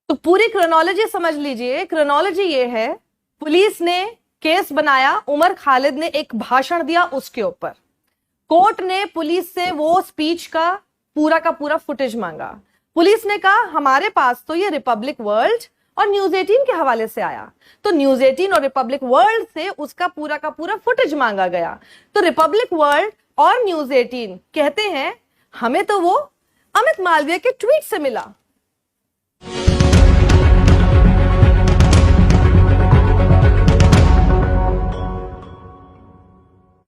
तो पूरी क्रोनोलॉजी समझ लीजिए। क्रोनोलॉजी ये है, पुलिस ने केस बनाया, उमर खालिद ने एक भाषण दिया उसके ऊपर, कोर्ट ने पुलिस से वो स्पीच का पूरा फुटेज मांगा। पुलिस ने कहा हमारे पास तो ये रिपब्लिक वर्ल्ड और न्यूज 18 के हवाले से आया, तो न्यूज 18 और रिपब्लिक वर्ल्ड से उसका पूरा का पूरा फुटेज मांगा गया। तो रिपब्लिक वर्ल्ड और न्यूज 18 कहते हैं हमें तो वो अमित मालवीय के ट्वीट से मिला।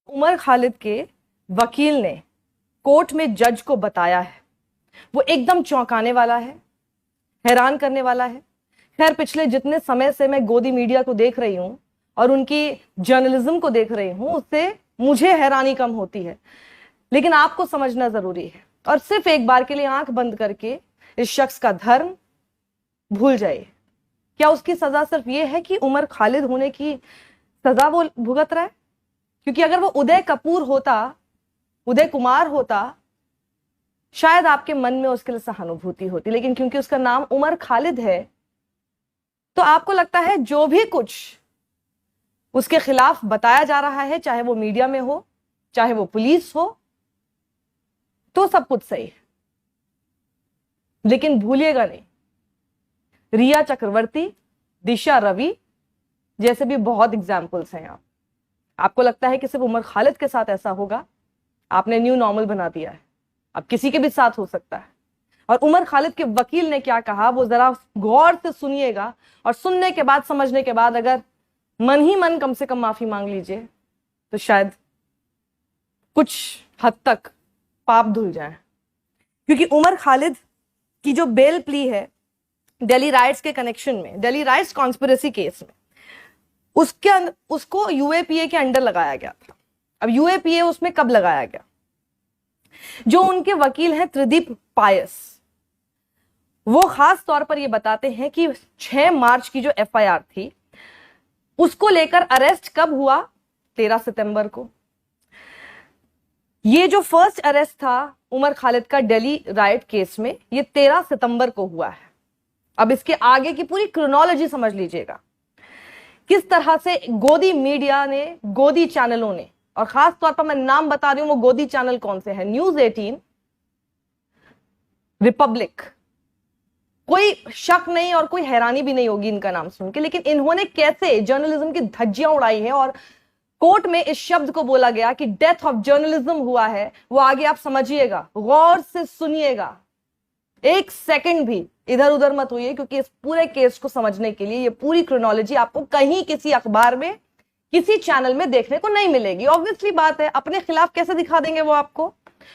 उमर खालिद के वकील ने कोर्ट में जज को बताया है, वो एकदम चौंकाने वाला है, हैरान करने वाला है। खैर, पिछले जितने समय से मैं गोदी मीडिया को देख रही हूं और उनकी जर्नलिज्म को देख रही हूं, उससे मुझे हैरानी कम होती है। लेकिन आपको समझना जरूरी है, और सिर्फ एक बार के लिए आंख बंद करके इस शख्स का धर्म भूल जाइए। क्या उसकी सजा सिर्फ ये है कि उमर खालिद होने की सजा वो भुगत रहा है? क्योंकि अगर वो उदय कपूर होता, उदय कुमार होता, शायद आपके मन में उसके लिए सहानुभूति होती, लेकिन क्योंकि उसका नाम उमर खालिद है तो आपको लगता है जो भी कुछ उसके खिलाफ बताया जा रहा है, चाहे वो मीडिया में हो, चाहे वो पुलिस हो, तो सब कुछ सही है। लेकिन भूलिएगा नहीं, रिया चक्रवर्ती, दिशा रवि जैसे भी बहुत एग्जाम्पल्स हैं। आपको लगता है कि सिर्फ उमर खालिद के साथ ऐसा होगा? आपने न्यू नॉर्मल बना दिया है, अब किसी के भी साथ हो सकता है। और उमर खालिद के वकील ने क्या कहा वो जरा गौर से सुनिएगा, और सुनने के बाद, समझने के बाद अगर मन ही मन कम से कम माफी मांग लीजिए तो शायद कुछ हद तक पाप धुल जाए। क्योंकि उमर खालिद की जो बेल प्ली है दिल्ली राइट्स के कनेक्शन में, दिल्ली राइट्स कॉन्स्पिरेसी केस में, उसको यूएपीए के अंडर लगाया गया था। अब यूएपीए उसमें कब लगाया गया? जो उनके वकील हैं त्रिदीप पायस, वो खास तौर पर ये बताते हैं कि 6 मार्च की जो एफआईआर थी उसको लेकर अरेस्ट कब हुआ? 13 सितंबर को। ये जो फर्स्ट अरेस्ट था उमर खालिद का दिल्ली राइट केस में, ये 13 सितंबर को हुआ है। अब इसके आगे की पूरी क्रोनोलॉजी समझ लीजिएगा, किस तरह से गोदी मीडिया ने, गोदी चैनलों ने, और खास तौर पर मैं नाम बता रही हूं वो गोदी चैनल कौन से हैं, न्यूज 18, रिपब्लिक, कोई शक नहीं और कोई हैरानी भी नहीं होगी इनका नाम सुन के, लेकिन इन्होंने कैसे जर्नलिज्म की धज्जियां उड़ाई है। और कोर्ट में इस शब्द को बोला गया कि डेथ ऑफ जर्नलिज्म हुआ है, वो आगे आप समझिएगा, गौर से सुनिएगा, एक सेकंड भी इधर उधर मत होइए, क्योंकि इस पूरे केस को समझने के लिए ये पूरी क्रोनोलॉजी आपको कहीं किसी अखबार में, किसी चैनल में देखने को नहीं मिलेगी। ऑब्वियसली बात है, अपने खिलाफ कैसे दिखा देंगे वो आपको?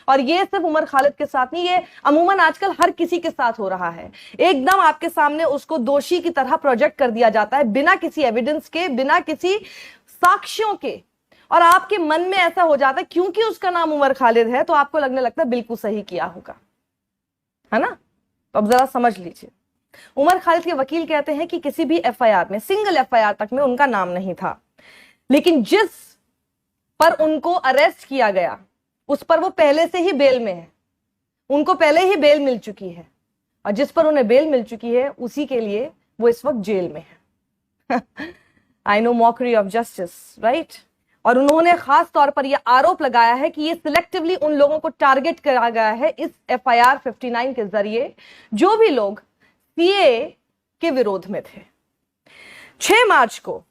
और ये सिर्फ उमर खालिद के साथ नहीं, ये अमूमन आजकल हर किसी के साथ हो रहा है। एकदम आपके सामने उसको दोषी की तरह प्रोजेक्ट कर दिया जाता है, बिना किसी एविडेंस के, बिना किसी साक्ष्यों के, और आपके मन में ऐसा हो जाता है क्योंकि उसका नाम उमर खालिद है तो आपको लगने लगता है बिल्कुल सही किया होगा, है ना? तो अब जरा समझ लीजिए, उमर खालिद के वकील कहते हैं कि किसी भी एफआईआर में, सिंगल एफआईआर तक में उनका नाम नहीं था, लेकिन जिस पर उनको अरेस्ट किया गया उस पर वो पहले से ही बेल में है, उनको पहले ही बेल मिल चुकी है, और जिस पर उन्हें बेल मिल चुकी है उसी के लिए वो इस वक्त जेल में है। I know, mockery of justice, right? और उन्होंने खास तौर पर यह आरोप लगाया है कि ये सिलेक्टिवली उन लोगों को टारगेट करा गया है इस एफआईआर 59 के जरिए जो भी लोग सीए के विरोध में थे। 6 मार्च को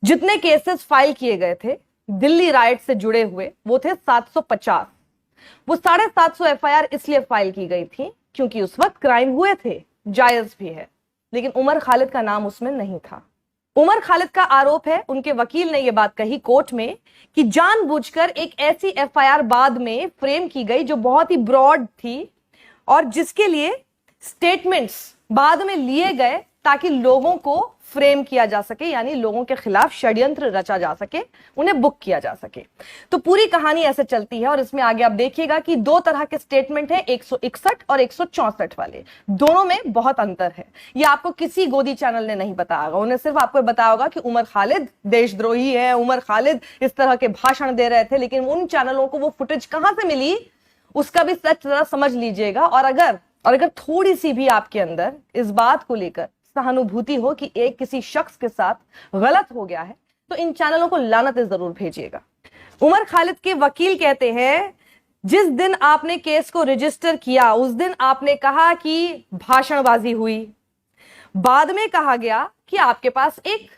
जितने केसेस फाइल किए गए थे दिल्ली राइट से जुड़े हुए वो थे 750। वो 750 एफआईआर इसलिए फाइल की गई थी क्योंकि उस वक्त क्राइम हुए थे, जायज भी है, लेकिन उमर खालिद का नाम उसमें नहीं था। उमर खालिद का आरोप है, उनके वकील ने यह बात कही कोर्ट में, कि जानबूझकर एक ऐसी एफआईआर बाद में फ्रेम की गई जो बहुत ही ब्रॉड थी और जिसके लिए स्टेटमेंट्स बाद में लिए गए ताकि लोगों को फ्रेम किया जा सके, यानी लोगों के खिलाफ षड्यंत्र रचा जा सके, उन्हें बुक किया जा सके। तो पूरी कहानी ऐसे चलती है और इसमें आगे आप देखिएगा कि 2 तरह के स्टेटमेंट हैं, 161 और 164 वाले, दोनों में बहुत अंतर है। ये आपको किसी गोदी चैनल ने नहीं बताया, उन्हें सिर्फ आपको बताया होगा कि उमर खालिद देशद्रोही है, उमर खालिद इस तरह के भाषण दे रहे थे, लेकिन उन चैनलों को वो फुटेज कहां से मिली उसका भी सच जरा समझ लीजिएगा। और अगर और अगर थोड़ी सी भी आपके अंदर इस बात को लेकर सहानुभूति हो कि एक किसी शख्स के साथ गलत हो गया है, तो इन चैनलों को लानत जरूर भेजिएगा। उमर खालिद के वकील कहते हैं, जिस दिन आपने केस को रजिस्टर किया उस दिन आपने कहा कि भाषणबाजी हुई। बाद में कहा गया कि आपके पास एक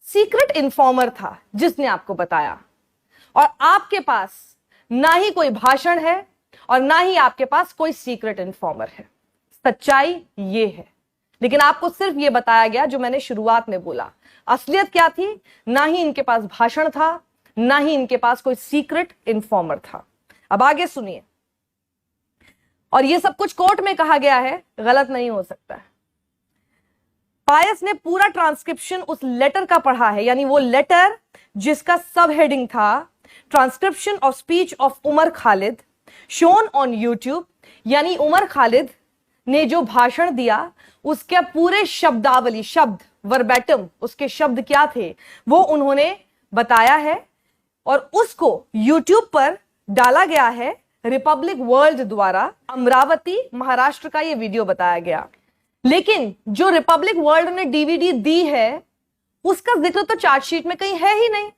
सीक्रेट इन्फॉर्मर था जिसने आपको बताया, और आपके पास ना ही कोई भाषण है और ना ही आपके पास कोई सीक्रेट इन्फॉर्मर है। सच्चाई ये है, लेकिन आपको सिर्फ ये बताया गया जो मैंने शुरुआत में बोला। असलियत क्या थी? ना ही इनके पास भाषण था, ना ही इनके पास कोई सीक्रेट इन्फॉर्मर था। अब आगे सुनिए, और ये सब कुछ कोर्ट में कहा गया है, गलत नहीं हो सकता है। पायस ने पूरा ट्रांसक्रिप्शन उस लेटर का पढ़ा है, यानी वो लेटर जिसका सब हेडिंग था transcription of speech of Umar Khalid shown on YouTube, यानी उमर खालिद ने जो भाषण दिया उसके पूरे शब्दावली, शब्द वर्बैटम, उसके शब्द क्या थे वो उन्होंने बताया है, और उसको यूट्यूब पर डाला गया है रिपब्लिक वर्ल्ड द्वारा। अमरावती महाराष्ट्र का ये वीडियो बताया गया, लेकिन जो रिपब्लिक वर्ल्ड ने डीवीडी दी है उसका जिक्र तो चार्जशीट में कहीं है ही नहीं।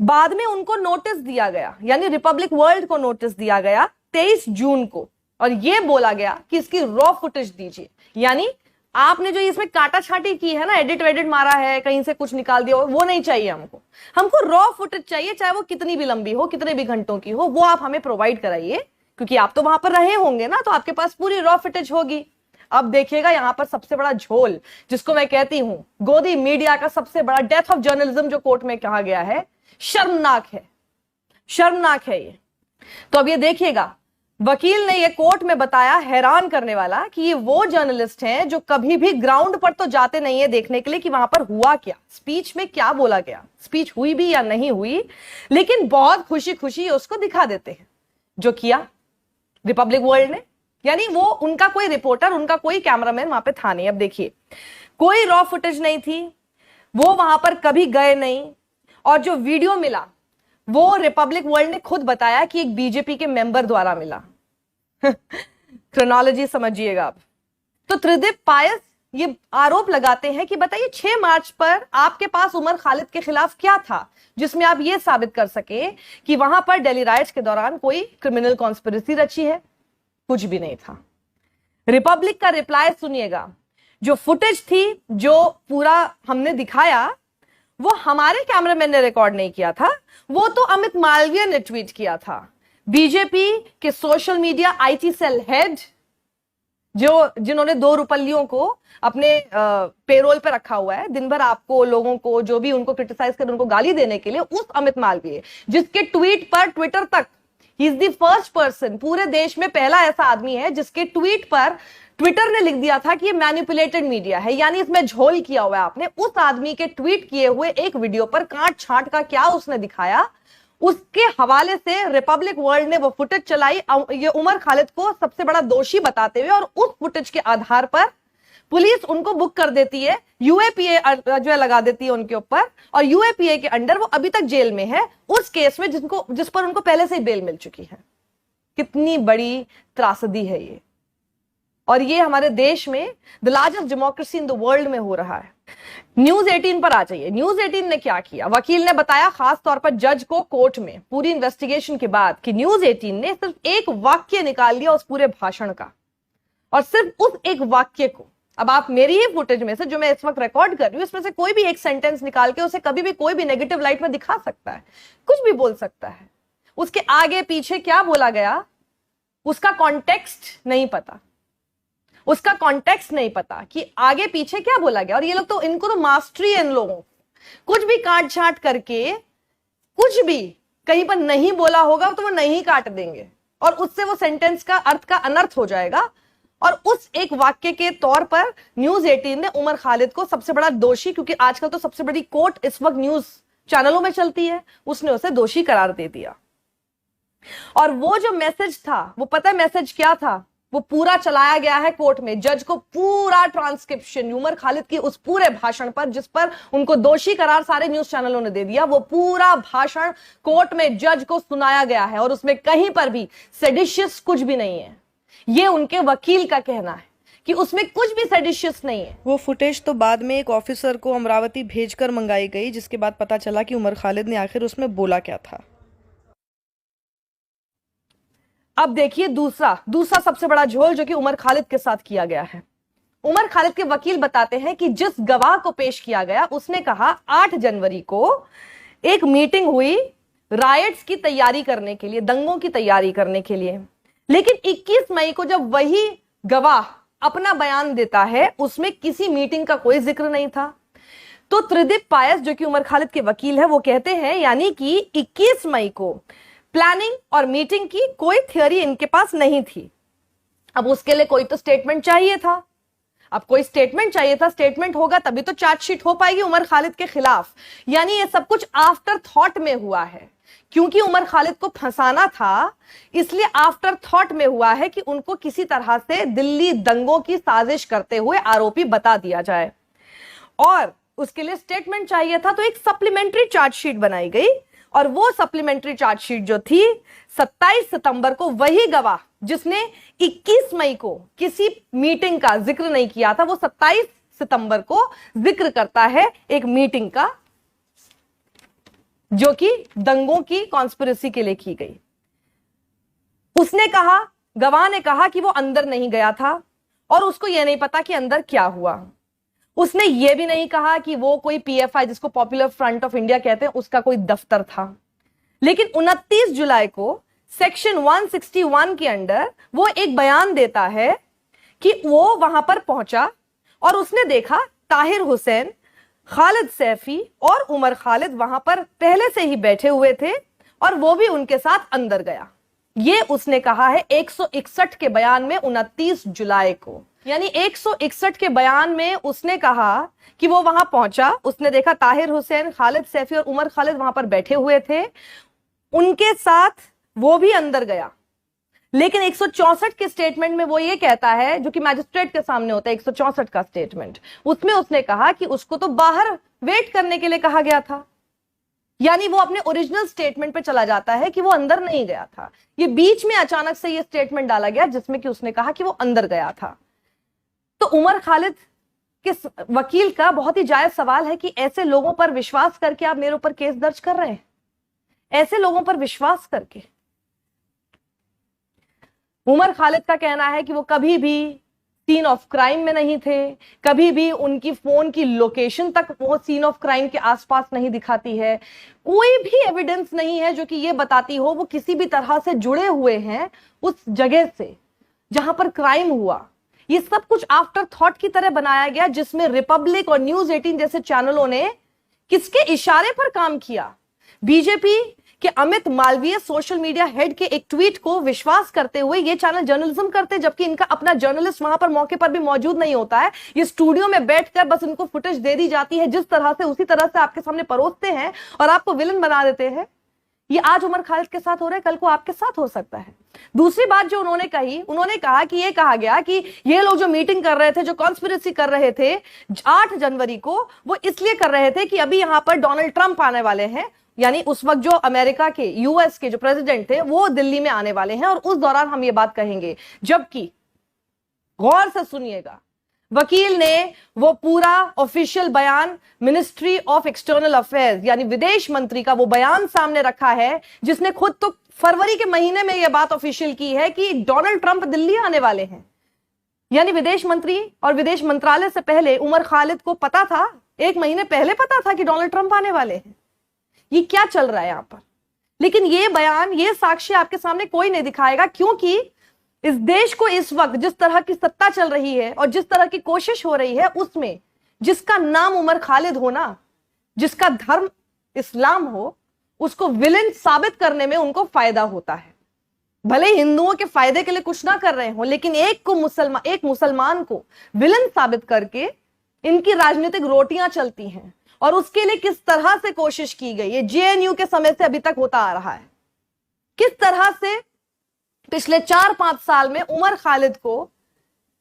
बाद में उनको नोटिस दिया गया, यानी रिपब्लिक वर्ल्ड को नोटिस दिया गया 23 जून को, और यह बोला गया कि इसकी रॉ फुटेज दीजिए। यानी आपने जो इसमें काटा छाटी की है ना, एडिट वेडिट मारा है, कहीं से कुछ निकाल दिया, वो नहीं चाहिए हमको रॉ फुटेज चाहिए, चाहे वो कितनी भी लंबी हो, कितने भी घंटों की हो, वो आप हमें प्रोवाइड कराइए, क्योंकि आप तो वहां पर रहे होंगे ना, तो आपके पास पूरी रॉ फुटेज होगी। अब देखिएगा यहां पर सबसे बड़ा झोल, जिसको मैं कहती हूं गोदी मीडिया का सबसे बड़ा डेथ ऑफ जर्नलिज्म, जो कोर्ट में कहा गया है, शर्मनाक है, शर्मनाक है ये। तो अब ये देखिएगा, वकील ने ये कोर्ट में बताया, हैरान करने वाला, कि ये वो जर्नलिस्ट हैं जो कभी भी ग्राउंड पर तो जाते नहीं है देखने के लिए कि वहां पर हुआ क्या, स्पीच में क्या बोला गया, स्पीच हुई भी या नहीं हुई, लेकिन बहुत खुशी खुशी उसको दिखा देते हैं। जो किया रिपब्लिक वर्ल्ड ने, यानी वो उनका कोई रिपोर्टर, उनका कोई कैमरामैन वहां पे था नहीं। अब देखिए, कोई रॉ फुटेज नहीं थी, वो वहां पर कभी गए नहीं, और जो वीडियो मिला वो रिपब्लिक वर्ल्ड ने खुद बताया कि एक बीजेपी के मेंबर द्वारा मिला। क्रोनोलॉजी समझिएगा आप। तो त्रिदीप पायस ये आरोप लगाते हैं कि बताइए 6 मार्च पर आपके पास उमर खालिद के खिलाफ क्या था जिसमें आप ये साबित कर सके कि वहां पर दिल्ली राइट्स के दौरान कोई क्रिमिनल कॉन्स्पिरेसी रची है? कुछ भी नहीं था। रिपब्लिक का रिप्लाई सुनिएगा, जो फुटेज थी, जो पूरा हमने दिखाया, वो हमारे कैमरामैन ने रिकॉर्ड नहीं किया था, वो तो अमित मालवीय ने ट्वीट किया था। बीजेपी के social media IT cell head, जिन्होंने 2 रुपल्लियों को अपने पेरोल पे रखा हुआ है, दिन भर आपको, लोगों को, जो भी उनको क्रिटिसाइज कर, उनको गाली देने के लिए, उस अमित मालवीय, जिसके ट्वीट पर ट्विटर तक, he is the first person, पूरे देश में पहला ऐसा आदमी है जिसके ट्वीट पर ट्विटर ने लिख दिया था कि ये मैनिपुलेटेड मीडिया है, यानी इसमें झोल किया हुआ है आपने। उस आदमी के ट्वीट किए हुए एक वीडियो पर काट छांट का क्या उसने दिखाया, उसके हवाले से रिपब्लिक वर्ल्ड ने वो फुटेज चलाई, ये उमर खालिद को सबसे बड़ा दोषी बताते हुए, और उस फुटेज के आधार पर पुलिस उनको बुक कर देती है, यूएपीए जो है लगा देती है उनके ऊपर, और यूएपीए के अंडर वो अभी तक जेल में है उस केस में जिस पर उनको पहले से ही बेल मिल चुकी है। कितनी बड़ी त्रासदी है ये, और ये हमारे देश में the largest democracy in the world में हो रहा है। न्यूज 18 पर आ जाइए। न्यूज 18 ने क्या किया? वकील ने बताया खास तौर पर जज को कोर्ट में पूरी इन्वेस्टिगेशन के बाद कि न्यूज 18 ने सिर्फ एक वाक्य निकाल लिया उस पूरे भाषण का, और सिर्फ उस एक वाक्य को, अब आप मेरी ही फुटेज में से जो मैं इस वक्त रिकॉर्ड कर रही हूं, इसमें से कोई भी एक सेंटेंस निकाल के उसे कभी भी कोई भी नेगेटिव लाइट में दिखा सकता है, कुछ भी बोल सकता है। उसके आगे पीछे क्या बोला गया उसका कॉन्टेक्स्ट नहीं पता, उसका कॉन्टेक्स्ट नहीं पता कि आगे पीछे क्या बोला गया। और ये लोग तो, इनको तो मास्टरी है इन लोगों, कुछ भी काट छाट करके, कुछ भी कहीं पर नहीं बोला होगा तो वो नहीं काट देंगे, और उससे वो सेंटेंस का अर्थ का अनर्थ हो जाएगा। और उस एक वाक्य के तौर पर न्यूज 18 ने उमर खालिद को सबसे बड़ा दोषी, क्योंकि आजकल तो सबसे बड़ी कोर्ट इस वक्त न्यूज चैनलों में चलती है, उसने उसे दोषी करार दे दिया। और वो जो मैसेज था, वो पता है मैसेज क्या था? वो पूरा चलाया गया है कोर्ट में, जज को पूरा ट्रांसक्रिप्शन उमर खालिद की उस पूरे भाषण पर, जिस पर उनको दोषी करार सारे न्यूज चैनलों ने दे दिया, वो पूरा भाषण कोर्ट में जज को सुनाया गया है, और उसमें कहीं पर भी सेडिशियस कुछ भी नहीं है। ये उनके वकील का कहना है कि उसमें कुछ भी सेडिशियस नहीं है। वो फुटेज तो बाद में एक ऑफिसर को अमरावती भेजकर मंगाई गई, जिसके बाद पता चला कि उमर खालिद ने आखिर उसमें बोला क्या था। अब देखिए दूसरा सबसे बड़ा झोल जो कि उमर खालिद के साथ किया गया है। उमर खालिद के वकील बताते हैं कि जिस गवाह को पेश किया गया उसने कहा 8 जनवरी को एक मीटिंग हुई रायट्स की तैयारी करने के लिए, दंगों की तैयारी करने के लिए, लेकिन 21 मई को जब वही गवाह अपना बयान देता है उसमें किसी मीटिंग का कोई जिक्र नहीं था। तो त्रिदीप पायस जो कि उमर खालिद के वकील है वो कहते हैं यानी कि 21 मई को प्लानिंग और मीटिंग की कोई थ्योरी इनके पास नहीं थी। अब उसके लिए कोई तो स्टेटमेंट चाहिए था। अब कोई स्टेटमेंट चाहिए था, स्टेटमेंट होगा तभी तो चार्जशीट हो पाएगी उमर खालिद के खिलाफ। यानी ये सब कुछ आफ्टर थॉट में हुआ है, क्योंकि उमर खालिद को फंसाना था इसलिए आफ्टर थॉट में हुआ है कि उनको किसी तरह से दिल्ली दंगों की साजिश करते हुए आरोपी बता दिया जाए। और उसके लिए स्टेटमेंट चाहिए था, तो एक सप्लीमेंट्री चार्जशीट बनाई गई और वो सप्लीमेंट्री चार्जशीट जो थी 27 सितंबर को वही गवाह जिसने 21 मई को किसी मीटिंग का जिक्र नहीं किया था, वो 27 सितंबर को जिक्र करता है एक मीटिंग का जो कि दंगों की कॉन्स्पिरेसी के लिए की गई। उसने कहा, गवाह ने कहा कि वो अंदर नहीं गया था और उसको यह नहीं पता कि अंदर क्या हुआ। उसने ये भी नहीं कहा कि वो कोई पीएफआई जिसको पॉपुलर फ्रंट ऑफ इंडिया कहते हैं उसका कोई दफ्तर था। लेकिन 29 जुलाई को सेक्शन 161 के अंडर वो एक बयान देता है कि वो वहां पर पहुंचा और उसने देखा ताहिर हुसैन, खालिद सैफी और उमर खालिद वहां पर पहले से ही बैठे हुए थे और वो भी उनके साथ अंदर गया। ये उसने कहा है 161 के बयान में 29 जुलाई को। यानी 161 के बयान में उसने कहा कि वो वहां पहुंचा, उसने देखा ताहिर हुसैन, खालिद सैफी और उमर खालिद वहां पर बैठे हुए थे, उनके साथ वो भी अंदर गया। लेकिन 164 के स्टेटमेंट में वो ये कहता है, जो कि मैजिस्ट्रेट के सामने होता है 164 का स्टेटमेंट, उसमें उसने कहा कि उसको तो बाहर वेट करने के लिए कहा गया था। यानी वो अपने ओरिजिनल स्टेटमेंट पे चला जाता है कि वो अंदर नहीं गया था। ये बीच में अचानक से ये स्टेटमेंट डाला गया जिसमें कि उसने कहा कि वो अंदर गया था। तो उमर खालिद के वकील का बहुत ही जायज सवाल है कि ऐसे लोगों पर विश्वास करके आप मेरे ऊपर केस दर्ज कर रहे हैं, ऐसे लोगों पर विश्वास करके। उमर खालिद का कहना है कि वो कभी भी सीन ऑफ क्राइम में नहीं थे, कभी भी उनकी फोन की लोकेशन तक वो सीन ऑफ क्राइम के आसपास नहीं दिखाती है, कोई भी एविडेंस नहीं है जो कि ये बताती हो वो किसी भी तरह से जुड़े हुए हैं उस जगह से जहां पर क्राइम हुआ। ये सब कुछ आफ्टर थॉट की तरह बनाया गया, जिसमें रिपब्लिक और न्यूज 18 जैसे चैनलों ने किसके इशारे पर काम किया? बीजेपी कि Amit Malviya social media head के एक ट्वीट को विश्वास करते हुए ये चैनल जर्नलिज्म करते, जबकि इनका अपना जर्नलिस्ट वहां पर मौके पर भी मौजूद नहीं होता है। ये स्टूडियो में बैठकर बस इनको फुटेज दे दी जाती है, जिस तरह से उसी तरह से आपके सामने परोसते हैं और आपको विलन बना देते हैं। ये आज उमर खालिद के साथ हो रहा है, कल को आपके साथ हो सकता है। दूसरी बात जो उन्होंने कही, उन्होंने कहा कि ये कहा गया कि ये लोग जो मीटिंग कर रहे थे, जो कॉन्स्पिरेसी कर रहे थे 8 जनवरी को, वो इसलिए कर रहे थे कि अभी यहां पर डोनाल्ड ट्रंप आने वाले हैं, यानी उस वक्त जो अमेरिका के, यूएस के जो प्रेसिडेंट थे वो दिल्ली में आने वाले हैं और उस दौरान हम ये बात कहेंगे। जबकि गौर से सुनिएगा, वकील ने वो पूरा ऑफिशियल बयान मिनिस्ट्री ऑफ एक्सटर्नल अफेयर्स यानी विदेश मंत्री का वो बयान सामने रखा है, जिसने खुद तो फरवरी के महीने में यह बात ऑफिशियल की है कि डोनाल्ड ट्रंप दिल्ली आने वाले हैं। यानी विदेश मंत्री और विदेश मंत्रालय से पहले उमर खालिद को पता था, 1 महीने पहले पता था कि डोनाल्ड ट्रंप आने वाले हैं। ये क्या चल रहा है यहां पर? लेकिन ये बयान, ये साक्ष्य आपके सामने कोई नहीं दिखाएगा, क्योंकि इस देश को इस वक्त जिस तरह की सत्ता चल रही है और जिस तरह की कोशिश हो रही है, उसमें जिसका नाम उमर खालिद हो ना, जिसका धर्म इस्लाम हो, उसको विलेन साबित करने में उनको फायदा होता है। भले हिंदुओं के फायदे के लिए कुछ ना कर रहे हो, लेकिन एक मुसलमान को विलेन साबित करके इनकी राजनीतिक रोटियां चलती हैं। और उसके लिए किस तरह से कोशिश की गई है, जेएनयू के समय से अभी तक होता आ रहा है। किस तरह से पिछले 4-5 साल में उमर खालिद को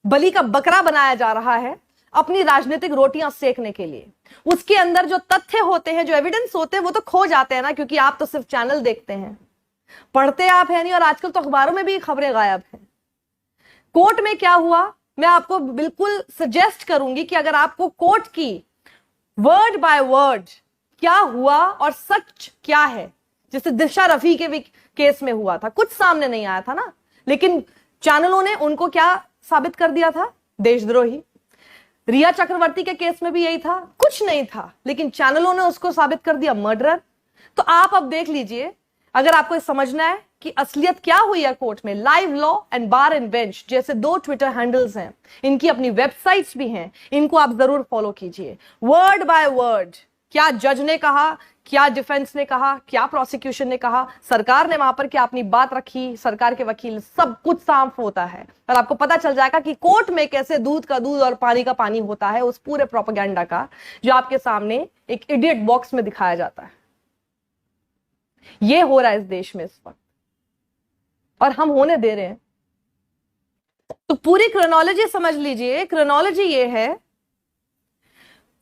बलि का बकरा बनाया जा रहा है अपनी राजनीतिक रोटियां सेकने के लिए। उसके अंदर जो तथ्य होते हैं, जो एविडेंस होते हैं, वो तो खो जाते हैं ना, क्योंकि आप तो सिर्फ चैनल देखते हैं, पढ़ते आप है नहीं, और आजकल तो अखबारों में भी खबरें गायब हैं। कोर्ट में क्या हुआ, मैं आपको बिल्कुल सजेस्ट करूंगी कि अगर आपको कोर्ट की वर्ड बाय वर्ड क्या हुआ और सच क्या है, जैसे दिशा रफी के भी केस में हुआ था, कुछ सामने नहीं आया था ना, लेकिन चैनलों ने उनको क्या साबित कर दिया था, देशद्रोही। रिया चक्रवर्ती के केस में भी यही था, कुछ नहीं था, लेकिन चैनलों ने उसको साबित कर दिया मर्डरर। तो आप अब देख लीजिए, अगर आपको समझना है कि असलियत क्या हुई है कोर्ट में, live law and bar and bench जैसे 2 ट्विटर हैंडल्स हैं, इनकी अपनी वेबसाइट्स भी हैं, इनको आप जरूर फॉलो कीजिए। वर्ड बाय वर्ड क्या जज ने कहा, क्या डिफेंस ने कहा, क्या प्रोसिक्यूशन ने कहा, सरकार ने वहां पर क्या अपनी बात रखी, सरकार के वकील, सब कुछ साफ होता है और आपको पता चल जाएगा कि कोर्ट में कैसे दूध का दूध और पानी का पानी होता है, उस पूरे प्रोपेगेंडा का जो आपके सामने एक इडियट बॉक्स में दिखाया जाता है। ये हो रहा है इस देश में इस वक्त और हम होने दे रहे हैं। तो पूरी क्रोनोलॉजी समझ लीजिए। क्रोनोलॉजी ये है,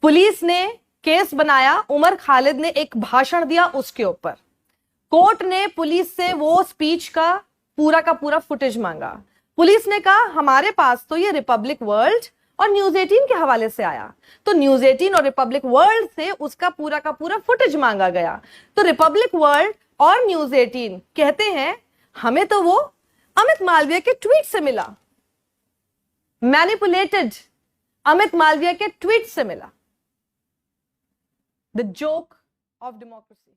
पुलिस ने केस बनाया, उमर खालिद ने एक भाषण दिया उसके ऊपर, कोर्ट ने पुलिस से वो स्पीच का पूरा फुटेज मांगा। पुलिस ने कहा हमारे पास तो ये रिपब्लिक वर्ल्ड और न्यूज 18 के हवाले से आया, तो न्यूज 18 और रिपब्लिक वर्ल्ड से उसका पूरा फुटेज मांगा गया। तो रिपब्लिक वर्ल्ड और न्यूज 18 कहते हैं हमें तो वो अमित मालवीय के ट्वीट से मिला, मैनिपुलेटेड अमित मालवीय के ट्वीट से मिला। The joke of democracy.